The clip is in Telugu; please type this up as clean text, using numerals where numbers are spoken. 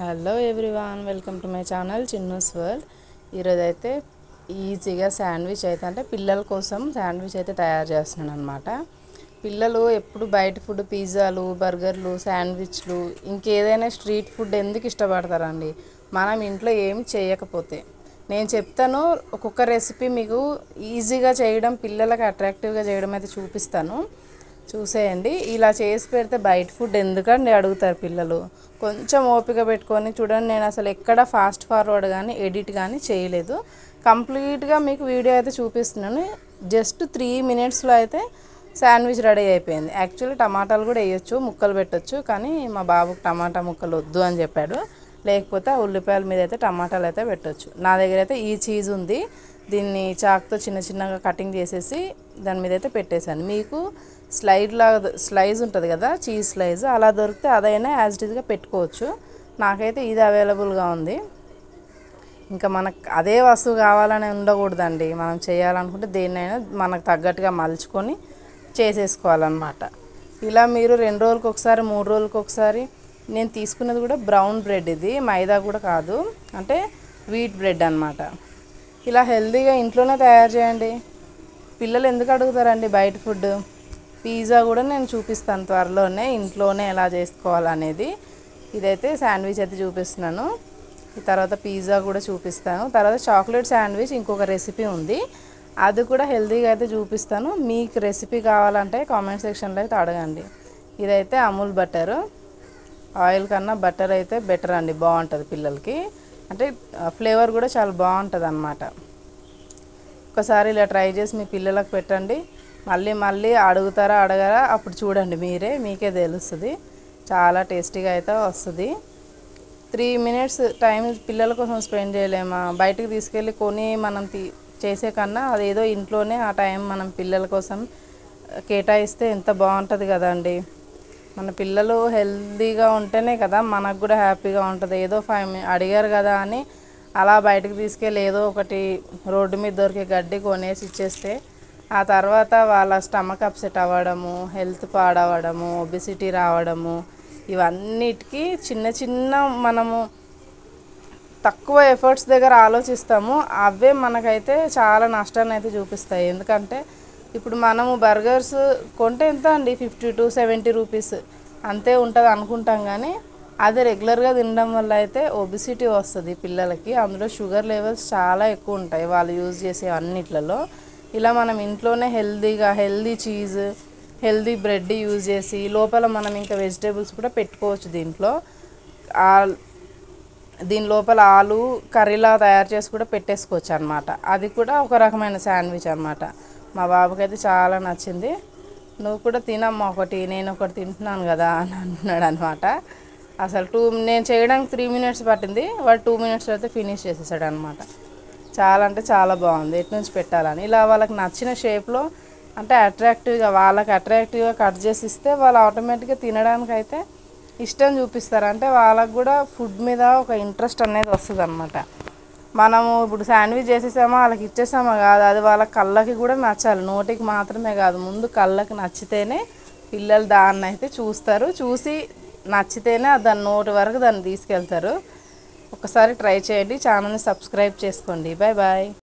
Hello everyone, welcome to my channel Chinnu's world. ఈరోజు అయితే ఈజీగా శాండ్విచ్ అయితే అంటే పిల్లల కోసం శాండ్విచ్ అయితే తయారు చేస్తున్నాను అనమాట. పిల్లలు ఎప్పుడు బయట ఫుడ్ పిజ్జాలు, బర్గర్లు, శాండ్విచ్లు ఇంకేదైనా స్ట్రీట్ ఫుడ్ ఎందుకు ఇష్టపడతారండి మనం ఇంట్లో ఏమి చేయకపోతే. నేను చెప్తాను, ఒక్కొక్క రెసిపీ మీకు ఈజీగా చేయడం, పిల్లలకు అట్రాక్టివ్గా చేయడం అయితే చూపిస్తాను, చూసేయండి. ఇలా చేసి పెడితే బయట ఫుడ్ ఎందుకండి అడుగుతారు పిల్లలు. కొంచెం ఓపిక పెట్టుకొని చూడండి. నేను అసలు ఎక్కడ ఫాస్ట్ ఫార్వర్డ్ కానీ ఎడిట్ కానీ చేయలేదు. కంప్లీట్గా మీకు వీడియో అయితే చూపిస్తున్నాను. జస్ట్ 3 minutesలో అయితే శాండ్విచ్ రెడీ అయిపోయింది. యాక్చువల్లీ టమాటాలు కూడా వేయొచ్చు, ముక్కలు పెట్టచ్చు, కానీ మా బాబుకు టమాటా ముక్కలు వద్దు అని చెప్పాడు. లేకపోతే ఉల్లిపాయల మీద అయితే టమాటాలు అయితే పెట్టచ్చు. నా దగ్గర అయితే ఈ చీజ్ ఉంది, దీన్ని చాక్తో చిన్న చిన్నగా కటింగ్ చేసేసి దాని మీద అయితే పెట్టేశాను. మీకు స్లైజ్ ఉంటుంది కదా, చీజ్ స్లైజ్, అలా దొరికితే అదైనా యాజ్ ఇట్ ఈజ్గా పెట్టుకోవచ్చు. నాకైతే ఇది అవైలబుల్గా ఉంది. ఇంకా మనకు అదే వస్తువు కావాలని ఉండకూడదండి. మనం చేయాలనుకుంటే దేన్నైనా మనకు తగ్గట్టుగా మలుచుకొని చేసేసుకోవాలన్నమాట. ఇలా మీరు 2 రోజులకు ఒకసారి, 3 రోజులకు ఒకసారి. నేను తీసుకున్నది కూడా బ్రౌన్ బ్రెడ్, ఇది మైదా కూడా కాదు, అంటే వీట్ బ్రెడ్ అన్నమాట. ఇలా హెల్తీగా ఇంట్లోనే తయారు చేయండి. పిల్లలు ఎందుకు అడుగుతారండి బయట ఫుడ్. పిజ్జా కూడా నేను చూపిస్తాను త్వరలోనే, ఇంట్లోనే ఎలా చేసుకోవాలనేది. ఇదైతే శాండ్విచ్ అయితే చూపిస్తున్నాను, ఈ తర్వాత పిజ్జా కూడా చూపిస్తాను. తర్వాత చాక్లెట్ శాండ్విచ్ ఇంకొక రెసిపీ ఉంది, అది కూడా హెల్తీగా అయితే చూపిస్తాను. మీకు రెసిపీ కావాలంటే కామెంట్ సెక్షన్లో అయితే అడగండి. ఇదైతే అమూల్ బటర్, ఆయిల్ కన్నా బటర్ అయితే బెటర్ అండి, బాగుంటుంది పిల్లలకి. అంటే ఫ్లేవర్ కూడా చాలా బాగుంటుంది అన్నమాట. ఒకసారి ఇలా ట్రై చేసి మీ పిల్లలకు పెట్టండి. మళ్ళీ మళ్ళీ అడుగుతారా అడగరా అప్పుడు చూడండి, మీకే తెలుస్తుంది. చాలా టేస్టీగా అయితే వస్తుంది. 3 minutes టైం పిల్లల కోసం స్పెండ్ చేయలేమా, బయటకు తీసుకెళ్ళి కొని మనం చేసే కన్నా అదేదో ఇంట్లోనే ఆ టైం మనం పిల్లల కోసం కేటాయిస్తే ఎంత బాగుంటుంది కదండి. మన పిల్లలు హెల్తీగా ఉంటేనే కదా మనకు కూడా హ్యాపీగా ఉంటుంది. ఏదో 5 minutes అడిగారు కదా అని అలా బయటకు తీసుకెళ్ళి ఏదో ఒకటి రోడ్డు మీద దొరికే గడ్డి కొనేసి ఇచ్చేస్తే ఆ తర్వాత వాళ్ళ స్టమక్ అప్సెట్ అవ్వడము, హెల్త్ పాడవడము, ఒబెసిటీ రావడము, ఇవన్నిటికీ చిన్న చిన్న మనము తక్కువ ఎఫర్ట్స్ దగ్గర ఆలోచిస్తాము, అవే మనకైతే చాలా నష్టాన్ని అయితే చూపిస్తాయి. ఎందుకంటే ఇప్పుడు మనము బర్గర్స్ కొంటే ఎంత అండి, 50 to 70 రూపీస్ అంతే ఉంటుంది అనుకుంటాం, కానీ అది రెగ్యులర్గా తినడం వల్ల అయితే ఒబెసిటీ వస్తుంది పిల్లలకి. అందులో షుగర్ లెవెల్స్ చాలా ఎక్కువ ఉంటాయి వాళ్ళు యూజ్ చేసే అన్నిట్లలో. ఇలా మనం ఇంట్లోనే healthy cheese, healthy bread use చేసి లోపల మనం ఇంకా వెజిటేబుల్స్ కూడా పెట్టుకోవచ్చు. దీని లోపల ఆలు కర్రీలా తయారు చేసి కూడా పెట్టేసుకోవచ్చు అనమాట. అది కూడా ఒక రకమైన శాండ్విచ్ అనమాట. మా బాబుకి అయితే చాలా నచ్చింది. నువ్వు కూడా తినమ్మా ఒకటి, నేను ఒకటి తింటున్నాను కదా అని అంటున్నాడు అనమాట. అసలు నేను చేయడానికి 3 minutes పట్టింది, వాడు 2 minutesలో అయితే ఫినిష్ చేసేసాడు అనమాట. చాలా అంటే చాలా బాగుంది, ఎటు నుంచి పెట్టాలని. ఇలా వాళ్ళకి నచ్చిన షేప్లో, అంటే వాళ్ళకి అట్రాక్టివ్గా కట్ చేసి ఇస్తే వాళ్ళు ఆటోమేటిక్గా తినడానికి అయితే ఇష్టం చూపిస్తారు. అంటే వాళ్ళకు కూడా ఫుడ్ మీద ఒక ఇంట్రెస్ట్ అనేది వస్తుంది అనమాట. మనము ఇప్పుడు శాండ్విచ్ చేసేసామా వాళ్ళకి ఇచ్చేసామా కాదు, అది వాళ్ళ కళ్ళకి కూడా నచ్చాలి. నోటికి మాత్రమే కాదు, ముందు కళ్ళకి నచ్చితేనే పిల్లలు దాన్ని అయితే చూస్తారు. చూసి నచ్చితేనే దాని నోటి వరకు దాన్ని తీసుకెళ్తారు. ఒకసారి ట్రై చేయండి. ఛానల్ని సబ్స్క్రైబ్ చేసుకోండి. Bye bye.